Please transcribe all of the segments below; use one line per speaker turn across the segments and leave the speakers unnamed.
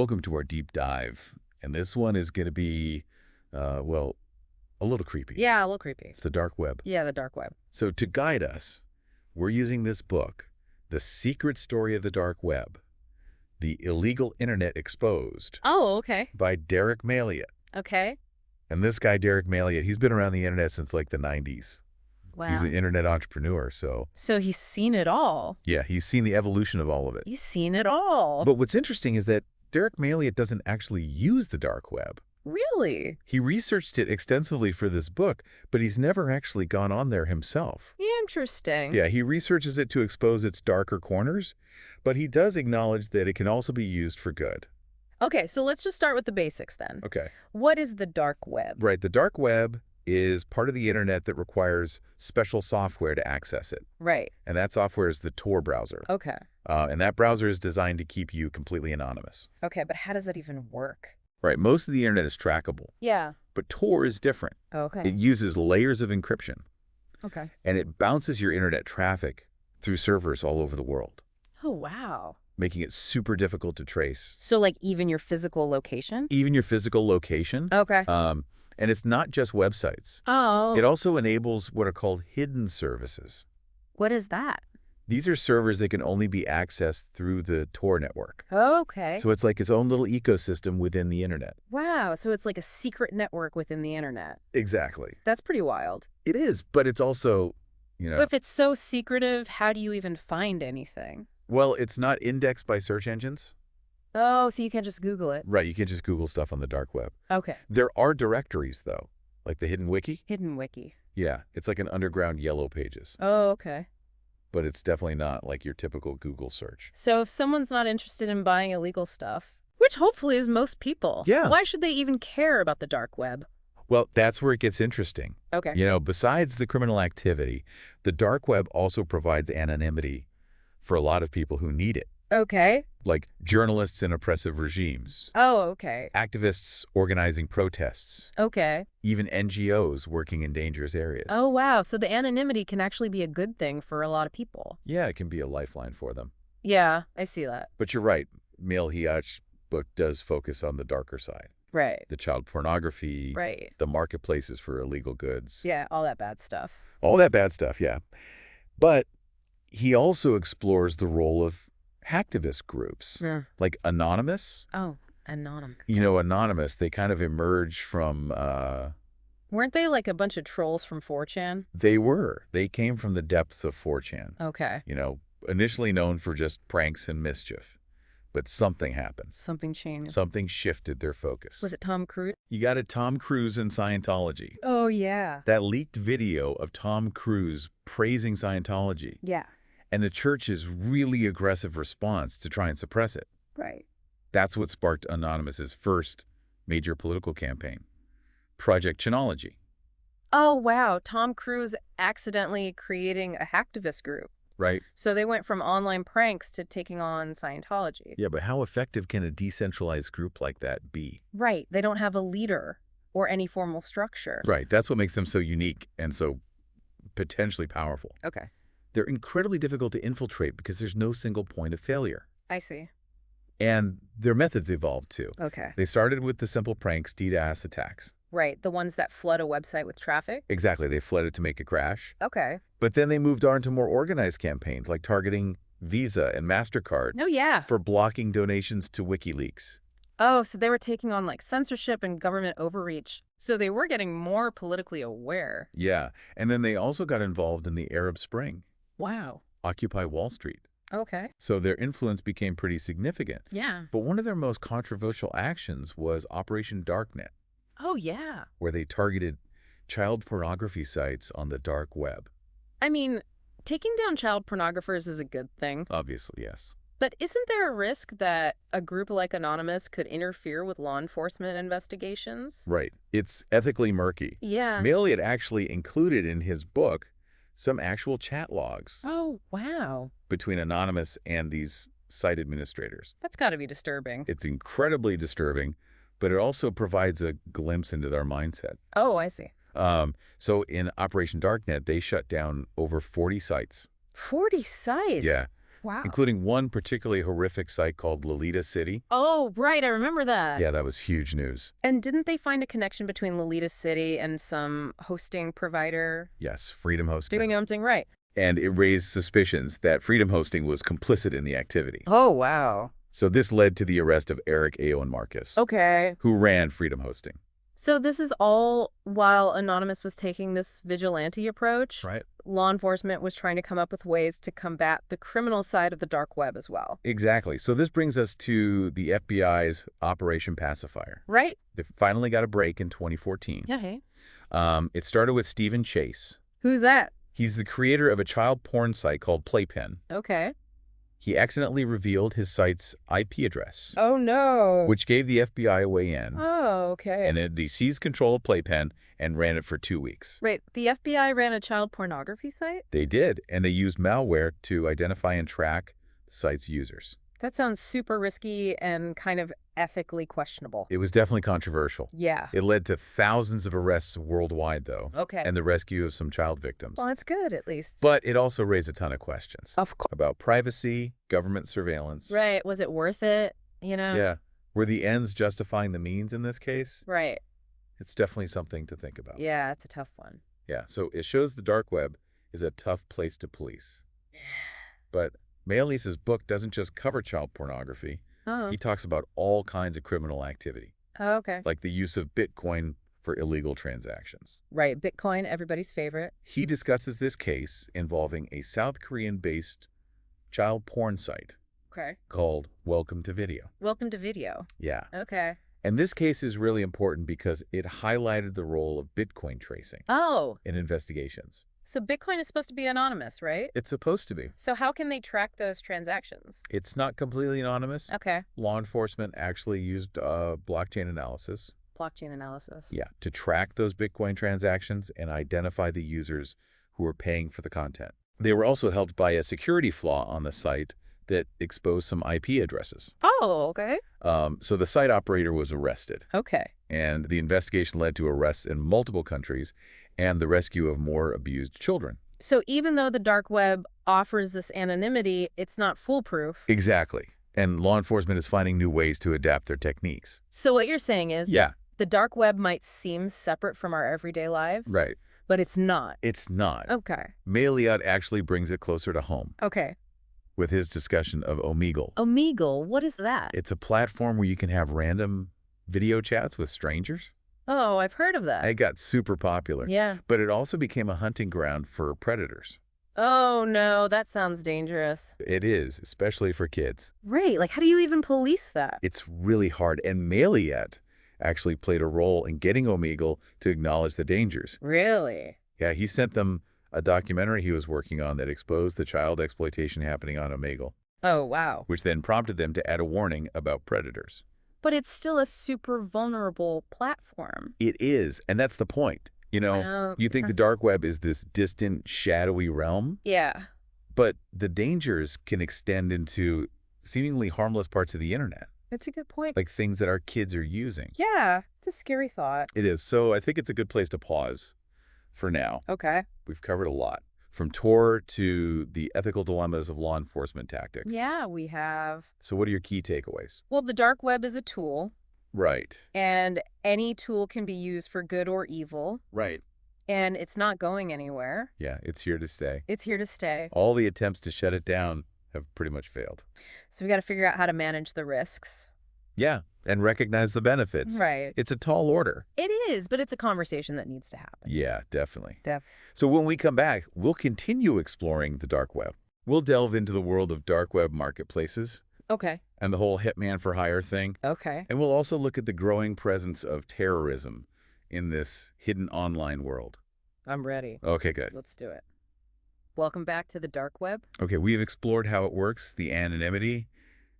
Welcome to our deep dive. And this one is going to be, well, a little creepy.
Yeah, a little creepy.
It's the dark web.
Yeah, the dark web.
So to guide us, we're using this book, The Secret Story of the Dark Web, The Illegal Internet Exposed.
Oh, okay.
By Derek Mailhiot.
Okay.
And this guy, Derek Mailhiot, he's been around the internet since like the 90s.
Wow.
He's an internet entrepreneur, so...
So he's seen it all.
Yeah, he's seen the evolution of all of it.
He's seen it all.
But what's interesting is that Derek Mailhiot doesn't actually use the dark web.
Really?
He researched it extensively for this book, but he's never actually gone on there himself.
Interesting.
Yeah, he researches it to expose its darker corners, but he does acknowledge that it can also be used for good.
Okay, so let's just start with the basics then.
Okay.
What is the dark web?
Right, the dark web is part of the internet that requires special software to access it.
Right.
And that software is the Tor browser.
Okay.
And that browser is designed to keep you completely anonymous.
Okay, but how does that even work?
Right, most of the internet is trackable.
Yeah.
But Tor is different.
Okay.
It uses layers of encryption.
Okay.
And it bounces your internet traffic through servers all over the world,
Oh, wow.
making it super difficult to trace.
So like even your physical location?
Even your physical location.
Okay.
And it's not just websites.
Oh.
It also enables what are called hidden services.
What is that?
These are servers that can only be accessed through the Tor network.
Okay.
So it's like its own little ecosystem within the internet.
Wow, so it's like a secret network within the internet.
Exactly.
That's pretty wild.
It is, but it's also, you know...
If it's so secretive, how do you even find anything?
Well, it's not indexed by search engines.
Oh, so you can't just Google it.
Right, you can't just Google stuff on the dark web.
Okay.
There are directories, though, like the Hidden Wiki.
Hidden Wiki.
Yeah, it's like an underground yellow pages,
Oh, okay.
but it's definitely not like your typical Google search.
So if someone's not interested in buying illegal stuff, which hopefully is most people,
Yeah.
why should they even care about the dark web?
Well, that's where it gets interesting.
Okay.
You know, besides the criminal activity, the dark web also provides anonymity for a lot of people who need it,
Okay.
like journalists in oppressive regimes,
Oh, okay.
activists organizing protests,
Okay.
even NGOs working in dangerous areas.
Oh, wow. So the anonymity can actually be a good thing for a lot of people.
Yeah, it can be a lifeline for them.
Yeah, I see that.
But you're right, Mailhiot's book does focus on the darker side.
Right.
The child pornography,
Right.
the marketplaces for illegal goods.
Yeah, all that bad stuff.
All that bad stuff, yeah. But he also explores the role of hacktivist groups,
Yeah.
like Anonymous.
Oh, anonymous.
You know, Anonymous, they kind of emerged from,
Weren't they like a bunch of trolls from 4chan?
they came from the depths of 4chan.
Okay.
You know, initially known for just pranks and mischief. But something happened.
Something changed.
Something shifted their focus.
Was it Tom Cruise?
You got a Tom Cruise in Scientology.
Oh, yeah.
That leaked video of Tom Cruise praising Scientology.
Yeah.
And the church's really aggressive response to try and suppress it.
Right.
That's what sparked Anonymous's first major political campaign, Project Chinology.
Oh, wow. Tom Cruise accidentally creating a hacktivist group.
Right?
So they went from online pranks to taking on Scientology.
Yeah, but how effective can a decentralized group like that be?
Right. They don't have a leader or any formal structure.
Right. That's what makes them so unique and so potentially powerful.
Okay.
They're incredibly difficult to infiltrate because there's no single point of failure.
I see.
And their methods evolved too.
Okay.
They started with the simple pranks, DDoS attacks.
Right. The ones that flood a website with traffic?
Exactly. They flooded it to make it crash.
Okay.
But then they moved on to more organized campaigns like targeting Visa and MasterCard
Oh, yeah.
for blocking donations to WikiLeaks.
Oh, so they were taking on like censorship and government overreach. So they were getting more politically aware.
Yeah. And then they also got involved in the Arab Spring,
Wow.
Occupy Wall Street.
Okay.
So their influence became pretty significant.
Yeah.
But one of their most controversial actions was Operation Darknet,
Oh, yeah.
where they targeted child pornography sites on the dark web.
I mean, taking down child pornographers is a good thing.
Obviously, yes.
But isn't there a risk that a group like Anonymous could interfere with law enforcement investigations?
Right. It's ethically murky.
Yeah.
Mailhiot actually included in his book some actual chat logs
Oh, wow.
between Anonymous and these site administrators.
That's got to be disturbing.
It's incredibly disturbing, but it also provides a glimpse into their mindset.
Oh, I see.
So in Operation Darknet, they shut down over 40 sites.
40 sites?
Yeah.
Wow.
including one particularly horrific site called Lolita City.
Oh, right. I remember that.
Yeah, that was huge news.
And didn't they find a connection between Lolita City and some hosting provider?
Yes, Freedom Hosting.
Doing something right.
And it raised suspicions that Freedom Hosting was complicit in the activity.
Oh, wow.
So this led to the arrest of Eric Aowen Marcus,
Okay.
who ran Freedom Hosting.
So this is all while Anonymous was taking this vigilante approach.
Right.
Law enforcement was trying to come up with ways to combat the criminal side of the dark web as well.
Exactly. So this brings us to the FBI's Operation Pacifier.
Right?
They finally got a break in 2014.
Yeah, hey.
It started with Stephen Chase.
Who's that?
He's the creator of a child porn site called Playpen.
Okay.
He accidentally revealed his site's IP address,
Oh, no.
which gave the FBI a way in.
Oh, okay.
And then they seized control of Playpen and ran it for 2 weeks.
Wait, the FBI ran a child pornography site?
They did, and they used malware to identify and track the site's users.
That sounds super risky and kind of ethically questionable.
It was definitely controversial.
Yeah.
It led to thousands of arrests worldwide, though,
Okay.
and the rescue of some child victims.
Well, that's good, at least.
But it also raised a ton of questions
Of course.
about privacy, government surveillance.
Right. Was it worth it? You know?
Yeah. Were the ends justifying the means in this case?
Right.
It's definitely something to think about.
Yeah, it's a tough one.
Yeah, so it shows the dark web is a tough place to police. But Mailhiot's book doesn't just cover child pornography.
Oh.
He talks about all kinds of criminal activity,
Oh, okay.
like the use of Bitcoin for illegal transactions.
Right. Bitcoin, everybody's favorite.
He discusses this case involving a South Korean-based child porn site
Okay.
called Welcome to Video.
Welcome to video.
Yeah.
Okay.
And this case is really important because it highlighted the role of Bitcoin tracing
Oh,
in investigations.
so Bitcoin is supposed to be anonymous, right?
It's supposed to be.
So how can they track those transactions?
It's not completely anonymous.
Okay.
Law enforcement actually used blockchain analysis,
Blockchain analysis.
yeah, to track those Bitcoin transactions and identify the users who were paying for the content. They were also helped by a security flaw on the site that exposed some IP addresses.
Oh, okay.
So the site operator was arrested,
Okay.
and the investigation led to arrests in multiple countries and the rescue of more abused children.
So even though the dark web offers this anonymity, it's not foolproof.
Exactly. And law enforcement is finding new ways to adapt their techniques.
So what you're saying is
Yeah,
the dark web might seem separate from our everyday lives.
right.
But it's not.
It's not.
Okay.
Mailhiot actually brings it closer to home
Okay.
with his discussion of Omegle.
Omegle, what is that?
It's a platform where you can have random video chats with strangers.
Oh, I've heard of that.
It got super popular.
Yeah.
But it also became a hunting ground for predators.
Oh, no, that sounds dangerous.
It is, especially for kids.
Right. Like, how do you even police that?
It's really hard. And Mailhiot actually played a role in getting Omegle to acknowledge the dangers.
Really?
Yeah, he sent them a documentary he was working on that exposed the child exploitation happening on Omegle,
Oh, wow.
which then prompted them to add a warning about predators.
But it's still a super vulnerable platform.
It is, and that's the point. You know,
Oh,
you think the dark web is this distant, shadowy realm,
yeah.
but the dangers can extend into seemingly harmless parts of the internet,
That's a good point.
like things that our kids are using.
Yeah, it's a scary thought.
It is. So I think it's a good place to pause for now.
Okay.
We've covered a lot, from Tor to the ethical dilemmas of law enforcement tactics.
Yeah, we have.
So what are your key takeaways?
Well, the dark web is a tool,
Right.
and any tool can be used for good or evil,
Right.
and it's not going anywhere.
Yeah, it's here to stay.
It's here to stay.
All the attempts to shut it down have pretty much failed.
So we got to figure out how to manage the risks.
Yeah, and recognize the benefits.
Right.
It's a tall order.
It is, but it's a conversation that needs to happen.
Yeah, definitely.
Def-
So when we come back, we'll continue exploring the dark web. We'll delve into the world of dark web marketplaces
Okay.
and the whole hitman for hire thing.
Okay.
And we'll also look at the growing presence of terrorism in this hidden online world.
I'm ready.
Okay, good.
Let's do it. Welcome back to the dark web.
Okay, we've explored how it works, the anonymity,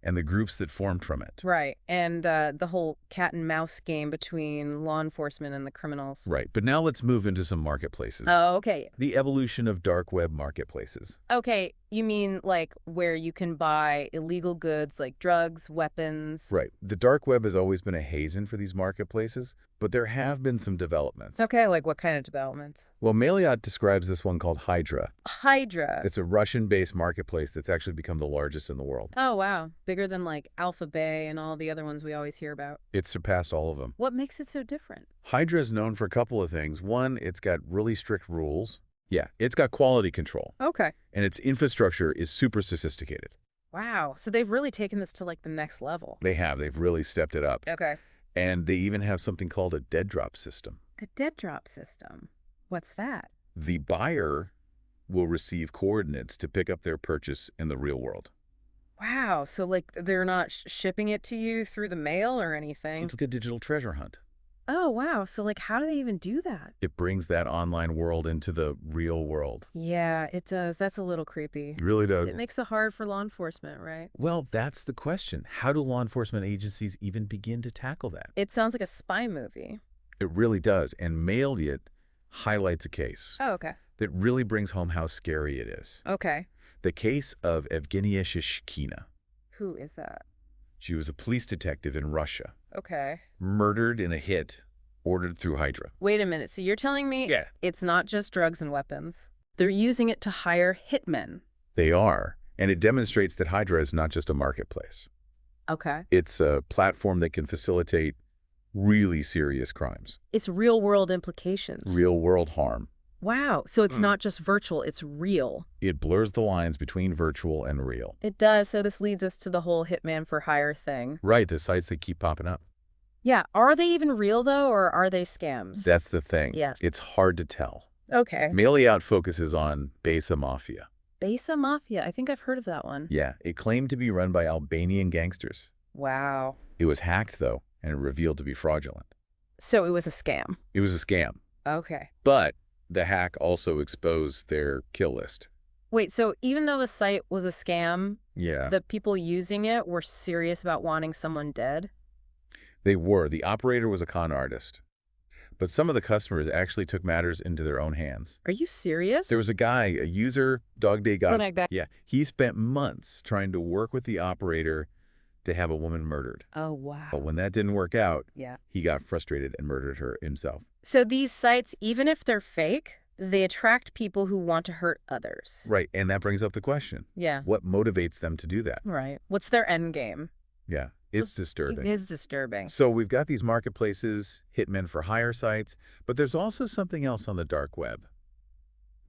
and the groups that formed from it.
Right. And the whole cat and mouse game between law enforcement and the criminals.
Right, but now let's move into some marketplaces.
Oh, okay.
The evolution of dark web marketplaces.
Okay. You mean like where you can buy illegal goods like drugs, weapons?
Right. The dark web has always been a haven for these marketplaces, but there have been some developments.
Okay, like what kind of developments?
Well, Mailhiot describes this one called Hydra.
Hydra.
It's a Russian-based marketplace that's actually become the largest in the world.
Oh, wow. Bigger than like Alpha Bay and all the other ones we always hear about.
It's surpassed all of them.
What makes it so different?
Hydra is known for a couple of things. One, it's got really strict rules. Yeah, it's got quality control.
Okay.
And its infrastructure is super sophisticated.
Wow. So they've really taken this to like the next level.
They have. They've really stepped it up.
Okay.
And they even have something called a dead drop system.
A dead drop system. What's that?
The buyer will receive coordinates to pick up their purchase in the real world.
Wow. So like they're not shipping it to you through the mail or anything?
It's like a digital treasure hunt.
Oh, wow. So like how do they even do that?
It brings that online world into the real world.
Yeah, it does. That's a little creepy.
It really does.
It makes it hard for law enforcement, right?
Well, that's the question. How do law enforcement agencies even begin to tackle that?
It sounds like a spy movie.
It really does. And Mailhiot highlights a case
Oh, okay.
that really brings home how scary it is.
Okay.
The case of Evgenia Shishkina.
Who is that?
She was a police detective in Russia,
Okay.
murdered in a hit ordered through Hydra.
Wait a minute. So you're telling me it's not just drugs and weapons? They're using it to hire hitmen.
They are. And it demonstrates that Hydra is not just a marketplace.
Okay.
It's a platform that can facilitate really serious crimes.
It's real-world implications.
Real-world harm.
Wow. So it's not just virtual, it's real.
It blurs the lines between virtual and real.
It does. So this leads us to the whole hitman for hire thing.
Right, the sites that keep popping up.
Yeah. Are they even real, though, or are they scams?
That's the thing.
Yeah.
It's hard to tell.
Okay.
Mailhiot focuses on Besa Mafia.
Besa Mafia. I think I've heard of that one.
Yeah, it claimed to be run by Albanian gangsters.
Wow.
It was hacked, though, and revealed to be fraudulent.
So it was a scam.
It was a scam.
Okay.
But the hack also exposed their kill list.
Wait, so even though the site was a scam,
Yeah.
the people using it were serious about wanting someone dead?
They were. The operator was a con artist. But some of the customers actually took matters into their own hands.
Are you serious?
There was a guy, a user, Dog Day Guy.
Like that.
Yeah. He spent months trying to work with the operator to have a woman murdered.
Oh, wow.
But when that didn't work out,
Yeah.
he got frustrated and murdered her himself.
So these sites, even if they're fake, they attract people who want to hurt others.
Right. And that brings up the question.
Yeah.
What motivates them to do that?
Right. What's their end game?
Yeah. It's disturbing.
It is disturbing.
So we've got these marketplaces, hitmen for hire sites, but there's also something else on the dark web.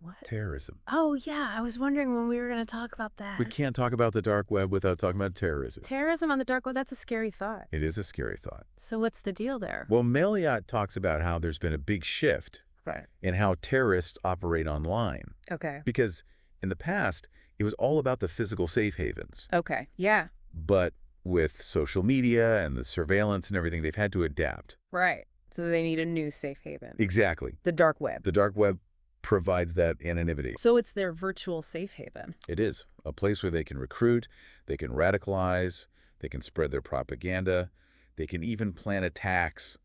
What?
Terrorism.
Oh, yeah. I was wondering when we were going to talk about that.
We can't talk about the dark web without talking about terrorism.
Terrorism on the dark web, that's a scary thought.
It is a scary thought.
So what's the deal there?
Well, Mailhiot talks about how there's been a big shift
Right.
in how terrorists operate online.
Okay.
Because in the past, it was all about the physical safe havens.
Okay. Yeah.
But with social media and the surveillance and everything, they've had to adapt.
Right. So they need a new safe haven.
Exactly.
The dark web.
The dark web provides that anonymity.
So it's their virtual safe haven.
It is a place where they can recruit, they can radicalize, they can spread their propaganda, they can even plan attacks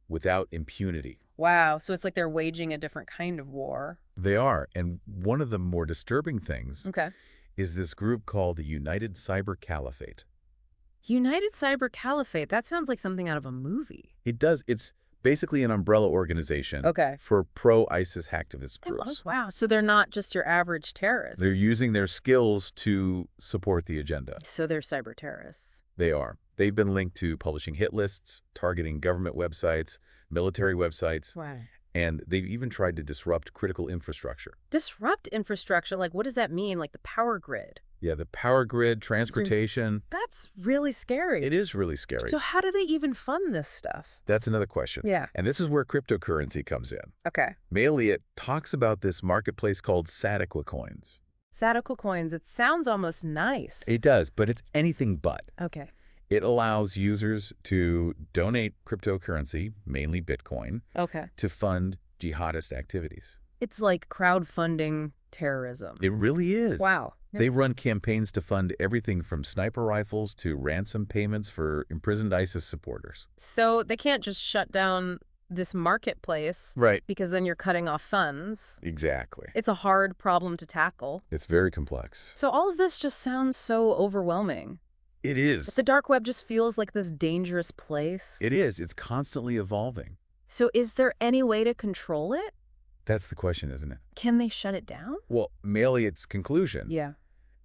without impunity.
Wow. So it's like they're waging a different kind of war.
They are. And one of the more disturbing things
Okay.
is this group called the United Cyber Caliphate.
United Cyber Caliphate. That sounds like something out of a movie.
It does. It's basically an umbrella organization
Okay.
for pro-ISIS hacktivist
Oh,
groups.
wow. So they're not just your average terrorists.
They're using their skills to support the agenda.
So they're cyber terrorists.
They are. They've been linked to publishing hit lists, targeting government websites, military websites,
Wow.
and they've even tried to disrupt critical infrastructure.
Disrupt infrastructure. Like, what does that mean? Like the power grid?
Yeah, the power grid, transportation.
That's really scary.
It is really scary.
So how do they even fund this stuff?
That's another question.
Yeah.
And this is where cryptocurrency comes in.
Okay.
Mailhiot talks about this marketplace called Satiqua coins.
Satiqua coins. It sounds almost nice.
It does, but it's anything but.
Okay.
It allows users to donate cryptocurrency, mainly Bitcoin,
Okay.
to fund jihadist activities.
It's like crowdfunding terrorism.
It really is.
Wow.
They run campaigns to fund everything from sniper rifles to ransom payments for imprisoned ISIS supporters.
So they can't just shut down this marketplace.
Right.
Because then you're cutting off funds.
Exactly.
It's a hard problem to tackle.
It's very complex.
So all of this just sounds so overwhelming.
It is.
But the dark web just feels like this dangerous place.
It is. It's constantly evolving.
So is there any way to control it?
That's the question, isn't it?
Can they shut it down?
Well, Mailhiot's conclusion
Yeah.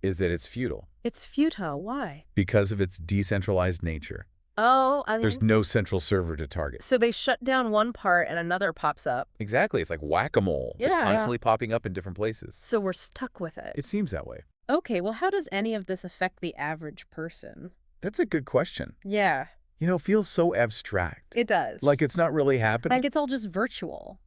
is that it's futile
It's futile. Why?
because of its decentralized nature.
Oh,
There's no central server to target.
So they shut down one part and another pops up.
Exactly. It's like whack-a-mole. It's
Yeah.
constantly popping up in different places.
So we're stuck with it.
It seems that way.
Okay, well, how does any of this affect the average person?
That's a good question.
Yeah,
You know, it feels so abstract.
it does.
Like it's not really happening.
Like it's all just virtual.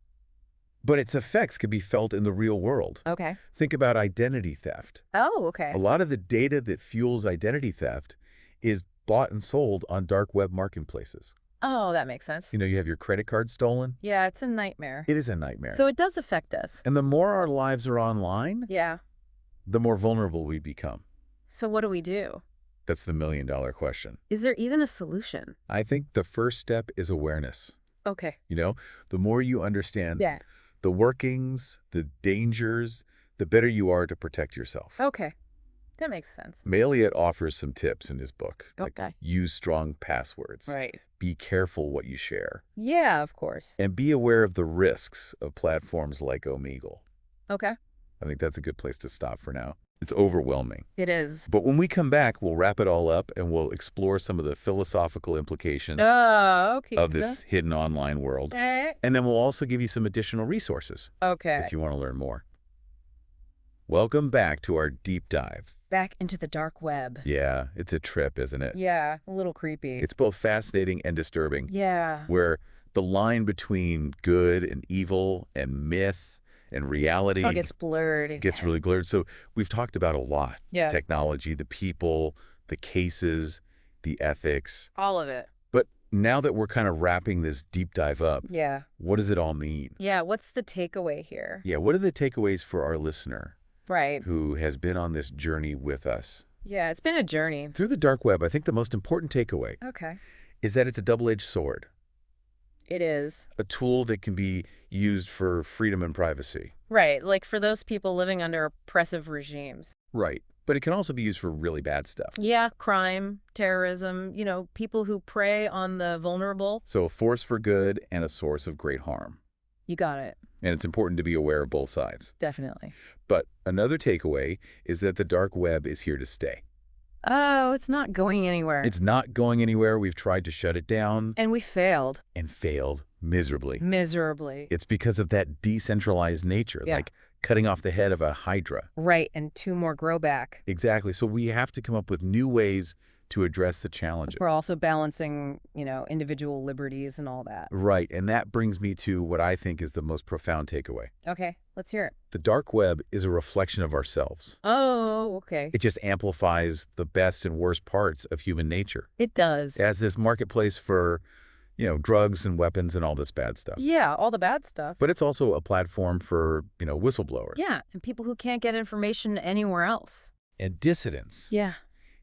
But its effects can be felt in the real world.
Okay.
Think about identity theft.
Oh, okay.
A lot of the data that fuels identity theft is bought and sold on dark web marketplaces.
Oh, that makes sense.
You know, you have your credit card stolen.
Yeah, it's a nightmare.
It is a nightmare.
So it does affect us.
And the more our lives are online,
Yeah.
the more vulnerable we become.
So what do we do?
That's the million-dollar question.
Is there even a solution?
I think the first step is awareness.
Okay.
You know, the more you understand
Yeah.
the workings, the dangers, the better you are to protect yourself.
Okay. That makes sense.
Mailhiot offers some tips in his book.
Okay.
Like use strong passwords.
Right.
Be careful what you share.
Yeah, of course.
And be aware of the risks of platforms like Omegle.
Okay.
I think that's a good place to stop for now. It's overwhelming.
It is.
But when we come back, we'll wrap it all up and we'll explore some of the philosophical implications
Oh, okay.
of this hidden online world.
Eh.
And then we'll also give you some additional resources
Okay.
if you want to learn more. Welcome back to our deep dive.
Back into the dark web.
Yeah, it's a trip, isn't it?
Yeah, a little creepy.
It's both fascinating and disturbing,
Yeah.
where the line between good and evil and myth and reality
Oh, it gets blurred.
gets really blurred. So we've talked about a lot.
Yeah.
Technology, the people, the cases, the ethics.
All of it.
But now that we're kind of wrapping this deep dive up,
Yeah.
what does it all mean?
Yeah, what's the takeaway here?
Yeah, what are the takeaways for our listener
Right.
who has been on this journey with us?
Yeah, it's been a journey.
Through the dark web, I think the most important takeaway
Okay.
is that it's a double-edged sword,
It is.
a tool that can be used for freedom and privacy.
Right, like for those people living under oppressive regimes.
Right. But it can also be used for really bad stuff.
Yeah, crime, terrorism, people who prey on the vulnerable.
So a force for good and a source of great harm.
You got it.
And it's important to be aware of both sides.
Definitely.
But another takeaway is that the dark web is here to stay.
Oh, it's not going anywhere.
It's not going anywhere. We've tried to shut it down
And we failed.
and failed miserably.
Miserably.
It's because of that decentralized nature,
Yeah.
like cutting off the head of a hydra.
Right, and 2 more grow back.
Exactly. So we have to come up with new ways to address the challenges.
We're also balancing, individual liberties and all that.
Right. And that brings me to what I think is the most profound takeaway.
Okay, let's hear it.
The dark web is a reflection of ourselves.
Oh, okay.
It just amplifies the best and worst parts of human nature.
It does.
As this marketplace for, drugs and weapons and all this bad stuff.
Yeah, all the bad stuff.
But it's also a platform for, whistleblowers.
Yeah, and people who can't get information anywhere else.
And dissidents.
Yeah.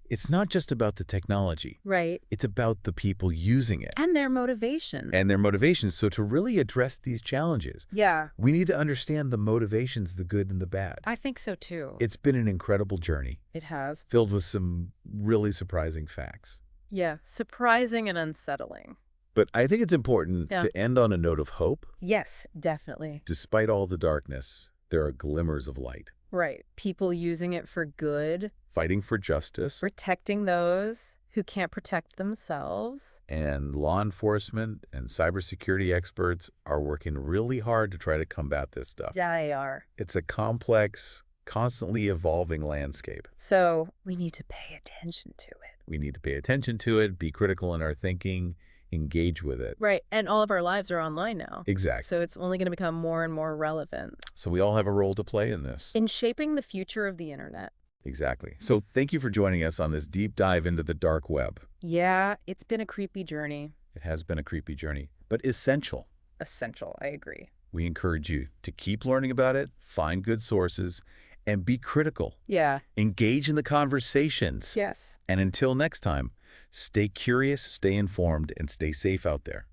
It's not just about the technology.
Right.
It's about the people using it.
And their motivation.
And their motivations. So to really address these challenges,
Yeah,
we need to understand the motivations, the good and the bad.
I think so too.
It's been an incredible journey,
It has.
filled with some really surprising facts.
Yeah, surprising and unsettling.
But I think it's important
Yeah.
to end on a note of hope.
Yes, definitely.
Despite all the darkness, there are glimmers of light.
Right. People using it for good,
Fighting for justice,
protecting those who can't protect themselves.
and law enforcement and cybersecurity experts are working really hard to try to combat this stuff.
Yeah, they are.
It's a complex, constantly evolving landscape.
So we need to pay attention to it.
We need to pay attention to it, be critical in our thinking, engage with it.
Right. And all of our lives are online now.
Exactly.
So it's only going to become more and more relevant
So we all have a role to play in this.
in shaping the future of the internet.
Exactly. So thank you for joining us on this deep dive into the dark web.
Yeah, it's been a creepy journey.
It has been a creepy journey, but essential.
Essential, I agree.
We encourage you to keep learning about it, find good sources, and be critical.
Yeah.
Engage in the conversations.
Yes.
And until next time, stay curious, stay informed, and stay safe out there.